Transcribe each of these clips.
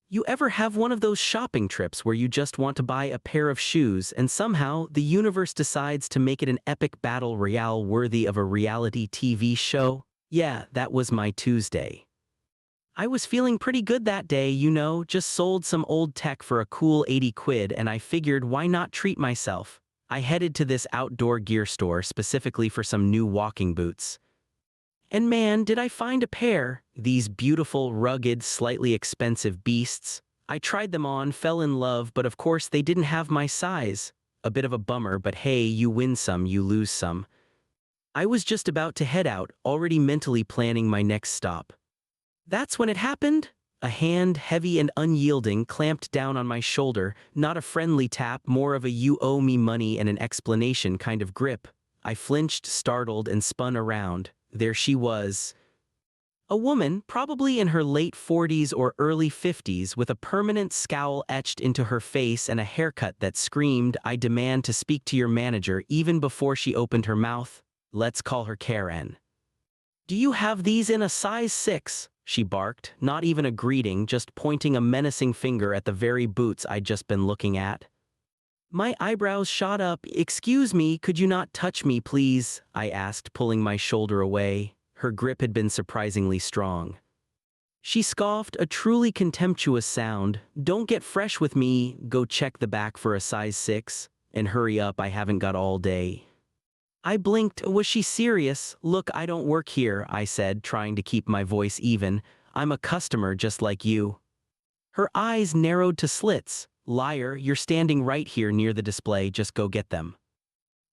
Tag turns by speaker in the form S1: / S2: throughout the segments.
S1: You ever have one of those shopping trips where you just want to buy a pair of shoes and somehow the universe decides to make it an epic battle royale worthy of a reality TV show? Yeah, that was my Tuesday. I was feeling pretty good that day, just sold some old tech for a cool 80 quid and I figured why not treat myself. I headed to this outdoor gear store specifically for some new walking boots. And man, did I find a pair, these beautiful, rugged, slightly expensive beasts. I tried them on, fell in love, but of course they didn't have my size. A bit of a bummer, but hey, you win some, you lose some. I was just about to head out, already mentally planning my next stop. That's when it happened. A hand, heavy and unyielding, clamped down on my shoulder, not a friendly tap, more of a you owe me money and an explanation kind of grip. I flinched, startled, and spun around. There she was. A woman, probably in her late 40s or early 50s, with a permanent scowl etched into her face and a haircut that screamed, "I demand to speak to your manager," even before she opened her mouth. Let's call her Karen. "Do you have these in a size 6? She barked, not even a greeting, just pointing a menacing finger at the very boots I'd just been looking at. My eyebrows shot up. "Excuse me, could you not touch me, please?" I asked, pulling my shoulder away. Her grip had been surprisingly strong. She scoffed, a truly contemptuous sound. "Don't get fresh with me, go check the back for a size 6, and hurry up, I haven't got all day." I blinked. Was she serious? "Look, I don't work here," I said, trying to keep my voice even. "I'm a customer just like you." Her eyes narrowed to slits. "Liar, you're standing right here near the display, just go get them."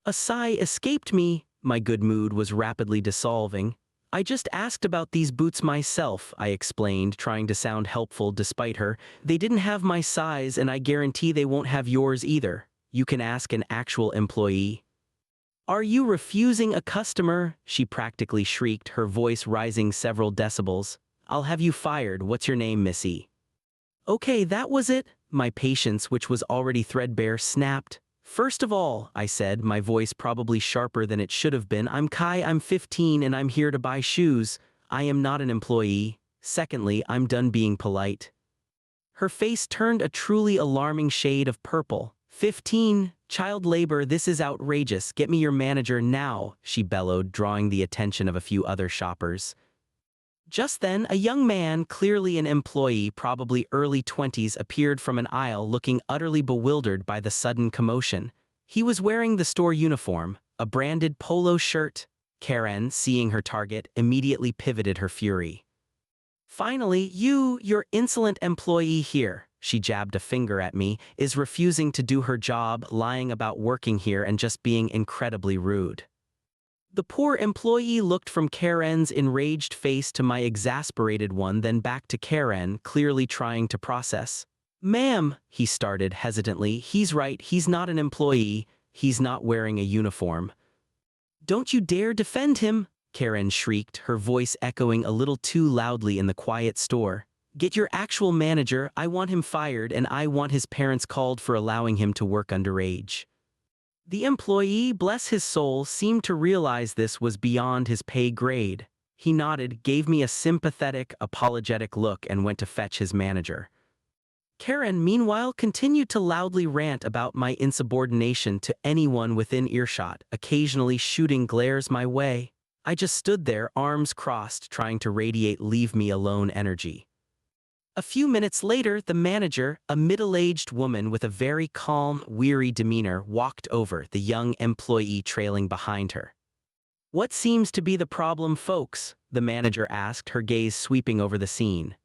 S1: A sigh escaped me. My good mood was rapidly dissolving. "I just asked about these boots myself," I explained, trying to sound helpful despite her. "They didn't have my size and I guarantee they won't have yours either. You can ask an actual employee." "Are you refusing a customer?" she practically shrieked, her voice rising several decibels. "I'll have you fired. What's your name, missy?" Okay, that was it. My patience, which was already threadbare, snapped. "First of all," I said, my voice probably sharper than it should have been, "I'm Kai, I'm 15 and I'm here to buy shoes. I am not an employee. Secondly, I'm done being polite." Her face turned a truly alarming shade of purple. 15? Child labor, this is outrageous. Get me your manager now," she bellowed, drawing the attention of a few other shoppers. Just then, a young man, clearly an employee, probably early 20s, appeared from an aisle looking utterly bewildered by the sudden commotion. He was wearing the store uniform, a branded polo shirt. Karen, seeing her target, immediately pivoted her fury. "Finally, your insolent employee here," she jabbed a finger at me, "is refusing to do her job, lying about working here and just being incredibly rude." The poor employee looked from Karen's enraged face to my exasperated one, then back to Karen, clearly trying to process. "Ma'am," he started hesitantly, "he's right, he's not an employee, he's not wearing a uniform." "Don't you dare defend him," Karen shrieked, her voice echoing a little too loudly in the quiet store. "Get your actual manager, I want him fired and I want his parents called for allowing him to work underage." The employee, bless his soul, seemed to realize this was beyond his pay grade. He nodded, gave me a sympathetic, apologetic look and went to fetch his manager. Karen, meanwhile, continued to loudly rant about my insubordination to anyone within earshot, occasionally shooting glares my way. I just stood there, arms crossed, trying to radiate "leave me alone" energy. A few minutes later, the manager, a middle-aged woman with a very calm, weary demeanor, walked over, the young employee trailing behind her. "What seems to be the problem, folks?" the manager asked, her gaze sweeping over the scene.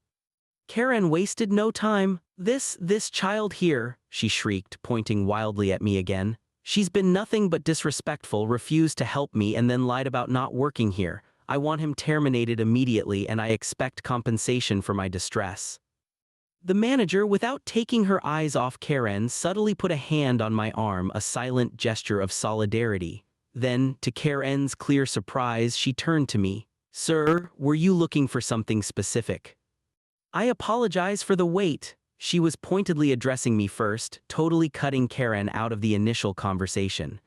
S1: Karen wasted no time. This child here," she shrieked, pointing wildly at me again. "She's been nothing but disrespectful, refused to help me, and then lied about not working here. I want him terminated immediately and I expect compensation for my distress." The manager, without taking her eyes off Karen, subtly put a hand on my arm, a silent gesture of solidarity. Then, to Karen's clear surprise, she turned to me. "Sir, were you looking for something specific?" "I apologize for the wait." She was pointedly addressing me first, totally cutting Karen out of the initial conversation.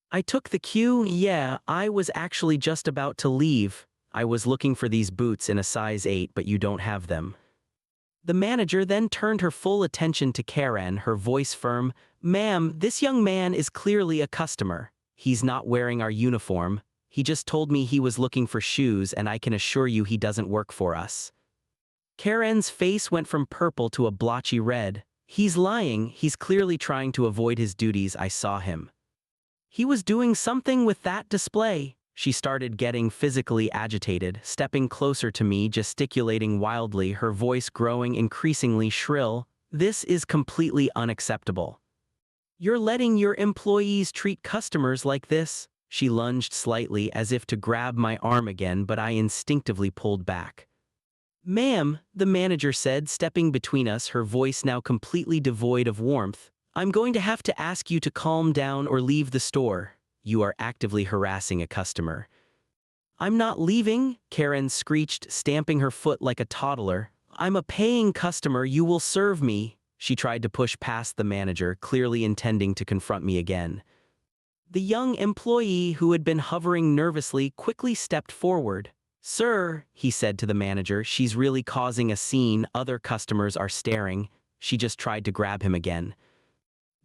S1: I took the cue. "Yeah, I was actually just about to leave. I was looking for these boots in a size 8, but you don't have them." The manager then turned her full attention to Karen, her voice firm. "Ma'am, this young man is clearly a customer. He's not wearing our uniform. He just told me he was looking for shoes, and I can assure you he doesn't work for us." Karen's face went from purple to a blotchy red. "He's lying. He's clearly trying to avoid his duties. I saw him. He was doing something with that display." She started getting physically agitated, stepping closer to me, gesticulating wildly, her voice growing increasingly shrill. "This is completely unacceptable. You're letting your employees treat customers like this." She lunged slightly as if to grab my arm again, but I instinctively pulled back. "Ma'am," the manager said, stepping between us, her voice now completely devoid of warmth, "I'm going to have to ask you to calm down or leave the store. You are actively harassing a customer." "I'm not leaving," Karen screeched, stamping her foot like a toddler. "I'm a paying customer. You will serve me." She tried to push past the manager, clearly intending to confront me again. The young employee, who had been hovering nervously, quickly stepped forward. "Sir," he said to the manager, "she's really causing a scene. Other customers are staring." She just tried to grab him again.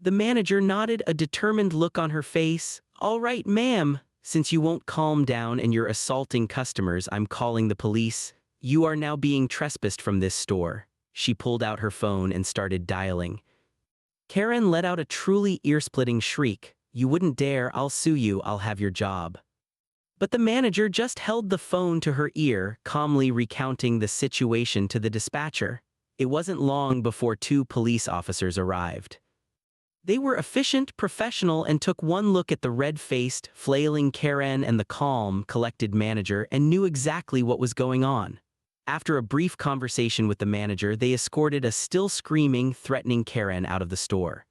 S1: The manager nodded, a determined look on her face. "All right, ma'am. Since you won't calm down and you're assaulting customers, I'm calling the police. You are now being trespassed from this store." She pulled out her phone and started dialing. Karen let out a truly ear-splitting shriek. "You wouldn't dare. I'll sue you. I'll have your job." But the manager just held the phone to her ear, calmly recounting the situation to the dispatcher. It wasn't long before 2 police officers arrived. They were efficient, professional, and took one look at the red-faced, flailing Karen and the calm, collected manager and knew exactly what was going on. After a brief conversation with the manager, they escorted a still screaming, threatening Karen out of the store.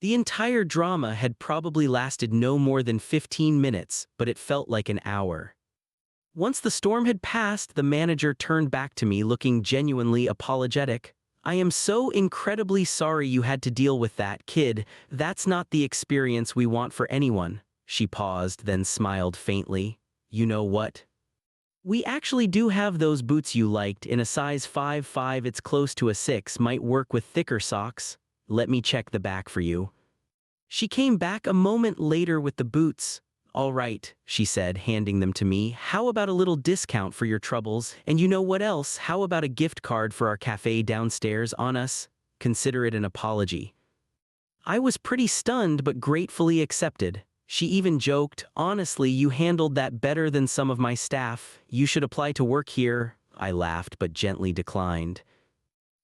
S1: The entire drama had probably lasted no more than 15 minutes, but it felt like an hour. Once the storm had passed, the manager turned back to me, looking genuinely apologetic. "I am so incredibly sorry you had to deal with that, kid. That's not the experience we want for anyone." She paused, then smiled faintly. "You know what? We actually do have those boots you liked in a size 5'5". It's close to a 6, might work with thicker socks. Let me check the back for you." She came back a moment later with the boots. "All right," she said, handing them to me. "How about a little discount for your troubles? And you know what else? How about a gift card for our cafe downstairs on us? Consider it an apology." I was pretty stunned but gratefully accepted. She even joked, "Honestly, you handled that better than some of my staff. You should apply to work here." I laughed but gently declined.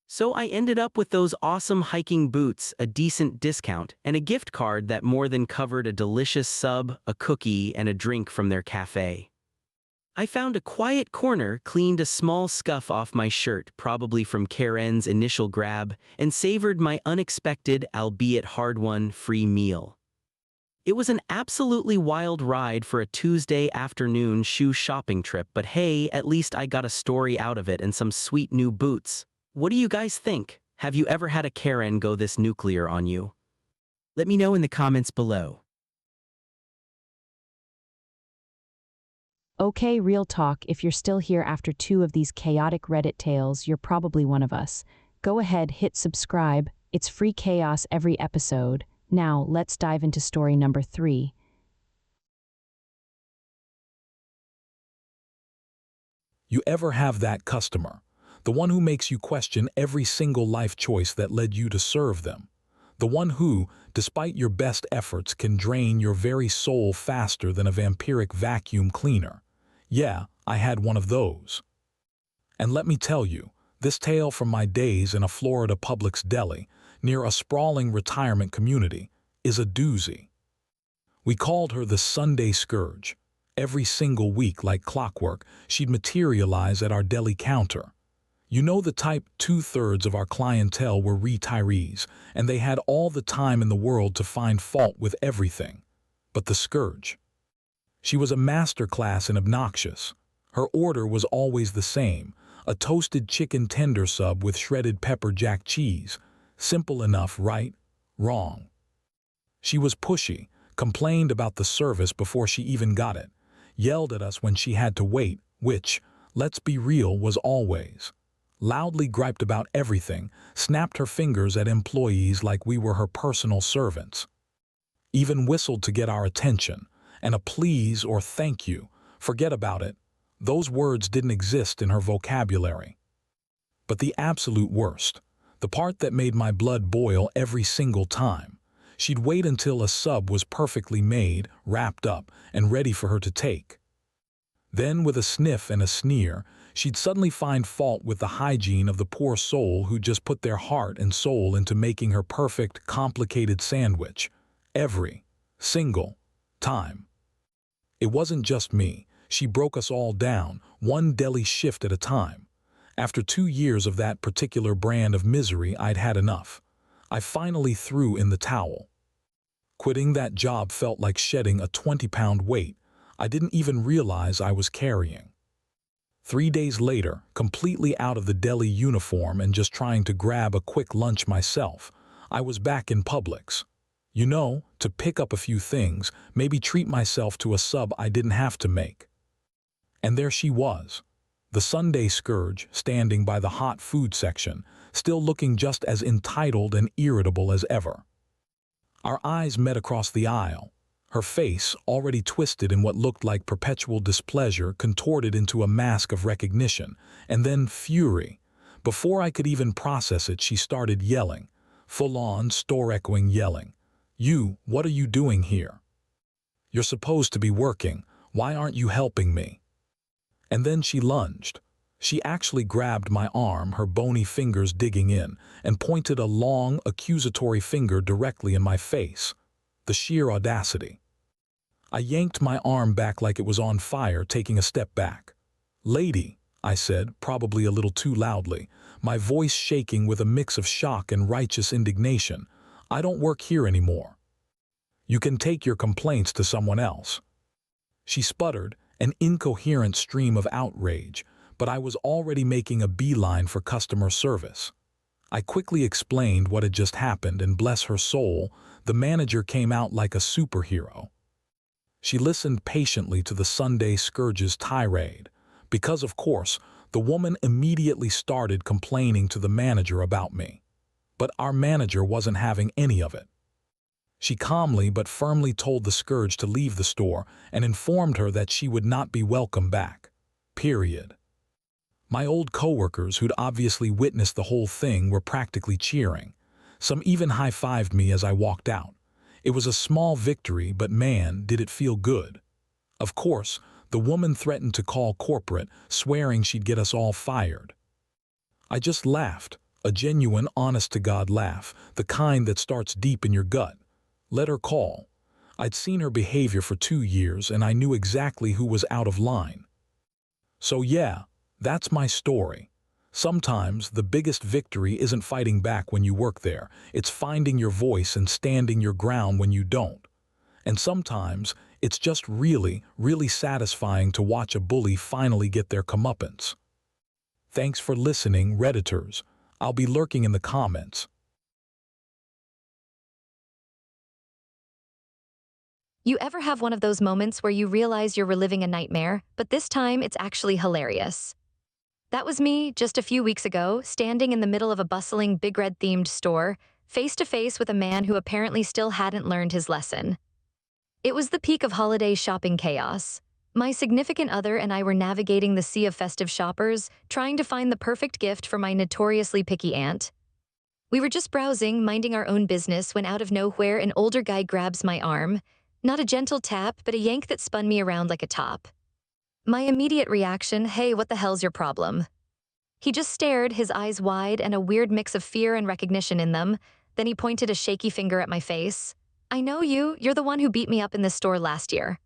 S1: So I ended up with those awesome hiking boots, a decent discount, and a gift card that more than covered a delicious sub, a cookie, and a drink from their cafe. I found a quiet corner, cleaned a small scuff off my shirt, probably from Karen's initial grab, and savored my unexpected, albeit hard-won, free meal. It was an absolutely wild ride for a Tuesday afternoon shoe shopping trip, but hey, at least I got a story out of it and some sweet new boots. What do you guys think? Have you ever had a Karen go this nuclear on you? Let me know in the comments below.
S2: Okay, real talk, if you're still here after 2 of these chaotic Reddit tales, you're probably one of us. Go ahead, hit subscribe. It's free chaos every episode. Now, let's dive into story number 3.
S3: You ever have that customer? The one who makes you question every single life choice that led you to serve them. The one who, despite your best efforts, can drain your very soul faster than a vampiric vacuum cleaner. Yeah, I had one of those. And let me tell you, this tale from my days in a Florida Publix deli, near a sprawling retirement community, is a doozy. We called her the Sunday Scourge. Every single week, like clockwork, she'd materialize at our deli counter. You know the type, 2/3 of our clientele were retirees, and they had all the time in the world to find fault with everything. But the Scourge. She was a masterclass in obnoxious. Her order was always the same, a toasted chicken tender sub with shredded pepper jack cheese. Simple enough, right? Wrong. She was pushy, complained about the service before she even got it, yelled at us when she had to wait, which, let's be real, was always. loudly griped about everything, snapped her fingers at employees like we were her personal servants. Even whistled to get our attention, and a please or thank you, forget about it. Those words didn't exist in her vocabulary. But the absolute worst, the part that made my blood boil every single time, she'd wait until a sub was perfectly made, wrapped up, and ready for her to take. Then, with a sniff and a sneer, she'd suddenly find fault with the hygiene of the poor soul who just put their heart and soul into making her perfect, complicated sandwich, every single time. It wasn't just me. She broke us all down, one deli shift at a time. After 2 years of that particular brand of misery, I'd had enough. I finally threw in the towel. Quitting that job felt like shedding a 20-pound weight I didn't even realize I was carrying. 3 days later, completely out of the deli uniform and just trying to grab a quick lunch myself, I was back in Publix. You know, to pick up a few things, maybe treat myself to a sub I didn't have to make. And there she was, the Sunday Scourge, standing by the hot food section, still looking just as entitled and irritable as ever. Our eyes met across the aisle. Her face, already twisted in what looked like perpetual displeasure, contorted into a mask of recognition, and then fury. Before I could even process it, she started yelling, full-on, store-echoing yelling. What are you doing here? You're supposed to be working. Why aren't you helping me? And then she lunged. She actually grabbed my arm, her bony fingers digging in, and pointed a long, accusatory finger directly in my face. The sheer audacity. I yanked my arm back like it was on fire, taking a step back. "Lady," I said, probably a little too loudly, my voice shaking with a mix of shock and righteous indignation, "I don't work here anymore. You can take your complaints to someone else." She sputtered, an incoherent stream of outrage, but I was already making a beeline for customer service. I quickly explained what had just happened, and bless her soul, the manager came out like a superhero. She listened patiently to the Sunday Scourge's tirade, because, of course, the woman immediately started complaining to the manager about me. But our manager wasn't having any of it. She calmly but firmly told the Scourge to leave the store and informed her that she would not be welcome back. Period. My old coworkers, who'd obviously witnessed the whole thing, were practically cheering. Some even high-fived me as I walked out. It was a small victory, but man, did it feel good. Of course, the woman threatened to call corporate, swearing she'd get us all fired. I just laughed, a genuine, honest-to-God laugh, the kind that starts deep in your gut. Let her call. I'd seen her behavior for 2 years, and I knew exactly who was out of line. So yeah, that's my story. Sometimes the biggest victory isn't fighting back when you work there, it's finding your voice and standing your ground when you don't. And sometimes it's just really, really satisfying to watch a bully finally get their comeuppance. Thanks for listening, Redditors. I'll be lurking in the comments.
S4: You ever have one of those moments where you realize you're reliving a nightmare, but this time it's actually hilarious? That was me just a few weeks ago, standing in the middle of a bustling Big Red-themed store, face to face with a man who apparently still hadn't learned his lesson. It was the peak of holiday shopping chaos. My significant other and I were navigating the sea of festive shoppers, trying to find the perfect gift for my notoriously picky aunt. We were just browsing, minding our own business, when out of nowhere an older guy grabs my arm. Not a gentle tap, but a yank that spun me around like a top. My immediate reaction, "Hey, what the hell's your problem?" He just stared, his eyes wide and a weird mix of fear and recognition in them. Then he pointed a shaky finger at my face. "I know you. You're the one who beat me up in this store last year."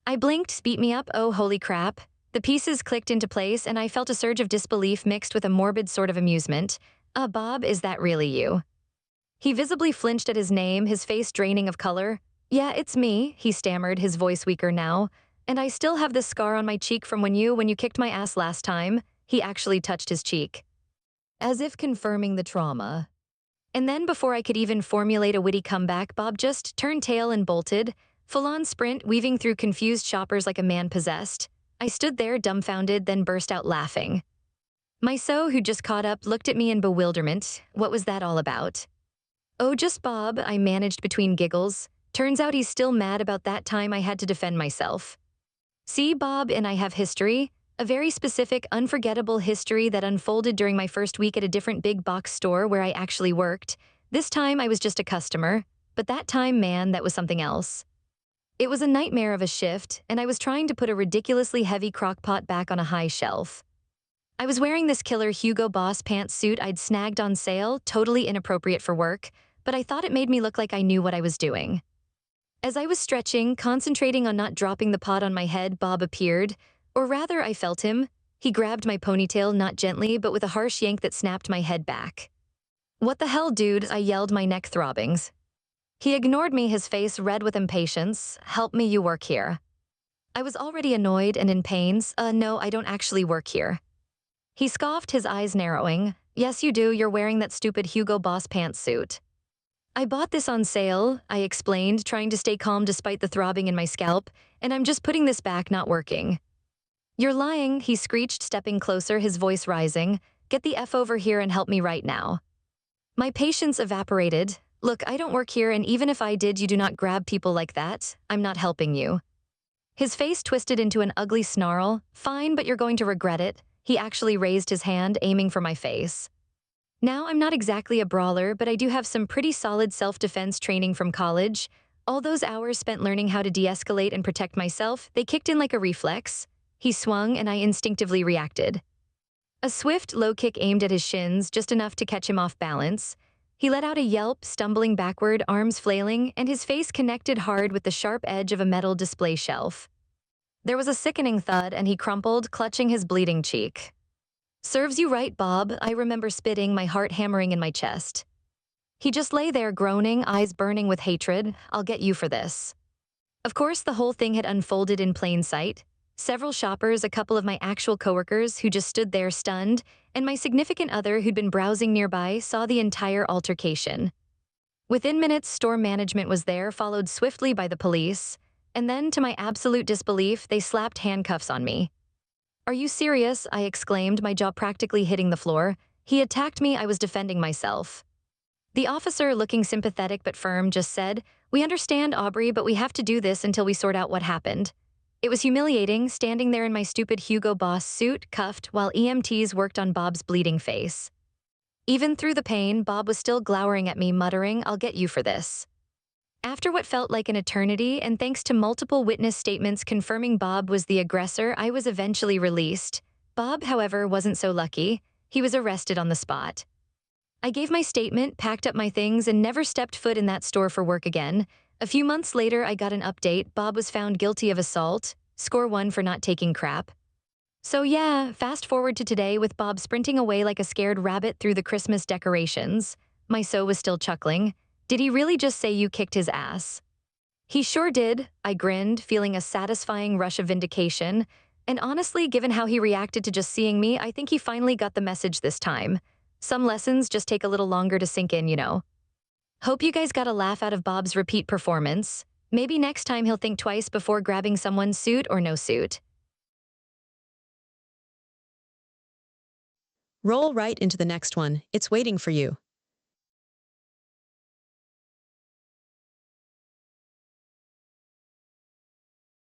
S4: I blinked. Beat me up? Oh, holy crap. The pieces clicked into place and I felt a surge of disbelief mixed with a morbid sort of amusement. Bob, is that really you?" He visibly flinched at his name, his face draining of color. "Yeah, it's me," he stammered, his voice weaker now. "And I still have this scar on my cheek from when you kicked my ass last time." He actually touched his cheek, as if confirming the trauma. And then before I could even formulate a witty comeback, Bob just turned tail and bolted, full-on sprint, weaving through confused shoppers like a man possessed. I stood there dumbfounded, then burst out laughing. My so, who just caught up, looked at me in bewilderment. What was that all about? Oh, just Bob, I managed between giggles. Turns out he's still mad about that time I had to defend myself. See, Bob and I have history. A very specific, unforgettable history that unfolded during my first week at a different big box store where I actually worked. This time I was just a customer, but that time, man, that was something else. It was a nightmare of a shift, and I was trying to put a ridiculously heavy crock pot back on a high shelf. I was wearing this killer Hugo Boss pantsuit I'd snagged on sale, totally inappropriate for work, but I thought it made me look like I knew what I was doing. As I was stretching, concentrating on not dropping the pot on my head, Bob appeared. Or rather, I felt him. He grabbed my ponytail, not gently, but with a harsh yank that snapped my head back. What the hell, dude? I yelled, my neck throbbings. He ignored me, his face red with impatience. Help me, you work here. I was already annoyed and in pains. No, I don't actually work here. He scoffed, his eyes narrowing. Yes, you do, you're wearing that stupid Hugo Boss pantsuit. I bought this on sale, I explained, trying to stay calm despite the throbbing in my scalp, and I'm just putting this back, not working. You're lying, he screeched, stepping closer, his voice rising. Get the F over here and help me right now. My patience evaporated. Look, I don't work here, and even if I did, you do not grab people like that. I'm not helping you. His face twisted into an ugly snarl. Fine, but you're going to regret it. He actually raised his hand, aiming for my face. Now, I'm not exactly a brawler, but I do have some pretty solid self-defense training from college. All those hours spent learning how to de-escalate and protect myself, they kicked in like a reflex. He swung, and I instinctively reacted. A swift, low kick aimed at his shins, just enough to catch him off balance. He let out a yelp, stumbling backward, arms flailing, and his face connected hard with the sharp edge of a metal display shelf. There was a sickening thud, and he crumpled, clutching his bleeding cheek. Serves you right, Bob, I remember spitting, my heart hammering in my chest. He just lay there groaning, eyes burning with hatred. I'll get you for this. Of course, the whole thing had unfolded in plain sight. Several shoppers, a couple of my actual coworkers who just stood there stunned, and my significant other who'd been browsing nearby saw the entire altercation. Within minutes, store management was there, followed swiftly by the police, and then, to my absolute disbelief, they slapped handcuffs on me. Are you serious? I exclaimed, my jaw practically hitting the floor. He attacked me, I was defending myself. The officer, looking sympathetic but firm, just said, We understand, Aubrey, but we have to do this until we sort out what happened. It was humiliating, standing there in my stupid Hugo Boss suit, cuffed, while EMTs worked on Bob's bleeding face. Even through the pain, Bob was still glowering at me, muttering, I'll get you for this. After what felt like an eternity, and thanks to multiple witness statements confirming Bob was the aggressor, I was eventually released. Bob, however, wasn't so lucky. He was arrested on the spot. I gave my statement, packed up my things, and never stepped foot in that store for work again. A few months later, I got an update. Bob was found guilty of assault. Score 1 for not taking crap. So yeah, fast forward to today with Bob sprinting away like a scared rabbit through the Christmas decorations. My so was still chuckling. Did he really just say you kicked his ass? He sure did, I grinned, feeling a satisfying rush of vindication. And honestly, given how he reacted to just seeing me, I think he finally got the message this time. Some lessons just take a little longer to sink in, you know. Hope you guys got a laugh out of Bob's repeat performance. Maybe next time he'll think twice before grabbing someone's suit or no suit.
S5: Roll right into the next one. It's waiting for you.